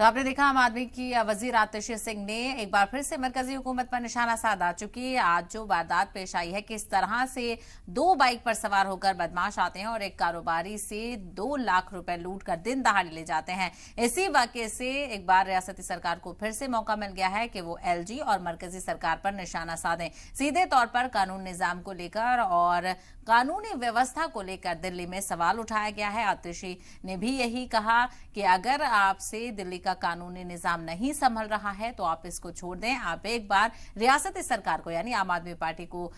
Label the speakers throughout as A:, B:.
A: तो आपने देखा आम आदमी की वजीर आतिशी सिंह ने एक बार फिर से मरकजी हुकूमत पर निशाना साधा। चुकी आज जो वारदात पेश आई है, किस तरह से दो बाइक पर सवार होकर बदमाश आते हैं और एक कारोबारी से 2 लाख रुपए लूट कर दिन दहाड़े ले जाते हैं। इसी वाकये से एक बार रियासती सरकार को फिर से मौका मिल गया है कि वो एलजी और मरकजी सरकार पर निशाना साधें। सीधे तौर पर कानून निजाम को लेकर और कानूनी व्यवस्था को लेकर दिल्ली में सवाल उठाया गया है। आतिशी ने भी यही कहा कि अगर आपसे दिल्ली का कानूनी निजाम नहीं संभल रहा है तो आप इसको छोड़ दें। आप एक बार रियासती सरकार को यानी आम आदमी पार्टी को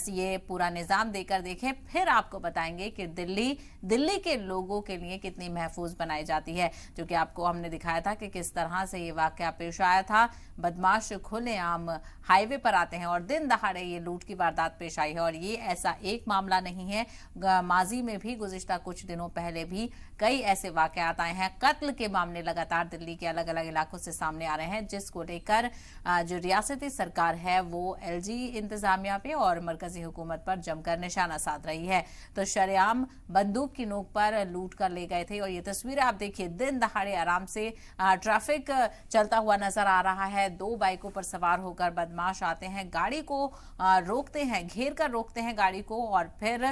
A: ये पूरा निजाम देकर देखें, फिर आपको बताएंगे कि दिल्ली के लोगों के लिए कितनी महफूज बनाई जाती है। जो कि आपको हमने दिखाया था कि किस तरह से ये वाकया पेश आया था। बदमाश खुलेआम हाईवे पर आते हैं और दिन दहाड़े ये लूट की वारदात पेश आई है। और ये ऐसा एक मामला नहीं है, माजी में भी गुज़िश्ता कुछ दिनों पहले भी कई ऐसे वाकयात आए हैं। कत्ल के मामले लगातार दिल्ली के अलग अलग इलाकों से सामने आ रहे हैं, जिसको लेकर जो रियासती सरकार है वो एलजी इंतजामिया पे और मरकजी हुकूमत पर जमकर निशाना साध रही है। तो शरेआम बंदूक की नोक पर लूट कर ले गए थे और ये तस्वीरें आप देखिए, दिन दहाड़े आराम से ट्रैफिक चलता हुआ नजर आ रहा है। 2 बाइकों पर सवार होकर बदमाश आते हैं, गाड़ी को रोकते हैं, घेर कर रोकते हैं गाड़ी को और फिर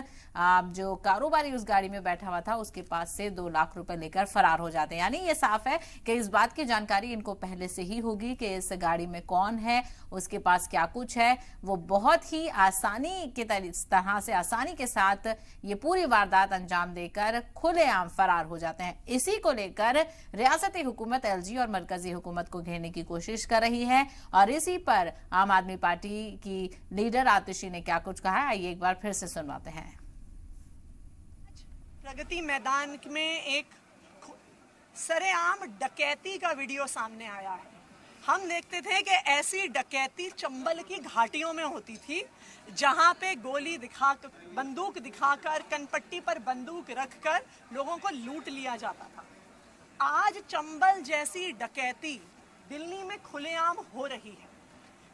A: जो कारोबारी उस गाड़ी में बैठा हुआ था उसके पास से 2 लाख रुपए लेकर फरार हो जाते हैं। यानी ये साफ है कि इस बात की जानकारी इनको पहले से ही होगी कि इस गाड़ी में कौन है, उसके पास क्या कुछ है। वो बहुत ही आसानी के तरह से आसानी के साथ ये पूरी वारदात अंजाम देकर खुलेआम फरार हो जाते हैं। इसी को लेकर रियासती हुकूमत एलजी और मरकजी हुकूमत को घेरने की कोशिश कर रही है और इसी पर आम आदमी पार्टी की लीडर आतिशी ने क्या कुछ कहा है, आइए एक बार फिर से सुनवाते हैं।
B: प्रगति मैदान में एक सरेआम डकैती का वीडियो सामने आया है। हम देखते थे कि ऐसी डकैती चंबल की घाटियों में होती थी, जहां पे गोली दिखाकर, बंदूक दिखाकर, कनपट्टी पर बंदूक रखकर लोगों को लूट लिया जाता था। आज चंबल जैसी डकैती दिल्ली में खुलेआम हो रही है।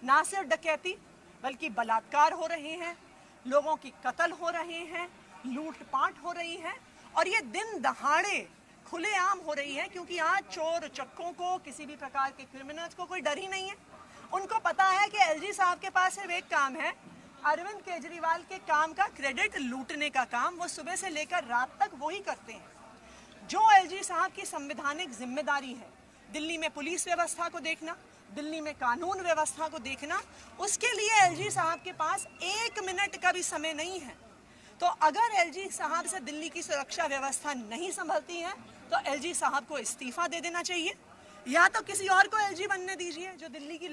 B: ना सिर्फ डकैती बल्कि बलात्कार हो रहे हैं, लोगों की कत्ल हो रहे हैं, लूटपाट हो रही है और ये दिन दहाड़े खुलेआम हो रही है, क्योंकि आज चोर चक्कों को, किसी भी प्रकार के क्रिमिनल्स को कोई डर ही नहीं है। उनको पता है कि एलजी साहब के पास सिर्फ एक काम है, अरविंद केजरीवाल के काम का क्रेडिट लूटने का काम। वो सुबह से लेकर रात तक वही करते हैं। जो एलजी साहब की संवैधानिक जिम्मेदारी है, दिल्ली में पुलिस व्यवस्था को देखना, दिल्ली में कानून व्यवस्था को देखना, उसके लिए एलजी साहब के पास 1 मिनट का भी समय नहीं है। तो अगर एलजी साहब से दिल्ली की सुरक्षा व्यवस्था नहीं संभलती है तो एलजी साहब को इस्तीफा दे देना चाहिए, या तो किसी और को एलजी बनने दीजिए जो दिल्ली की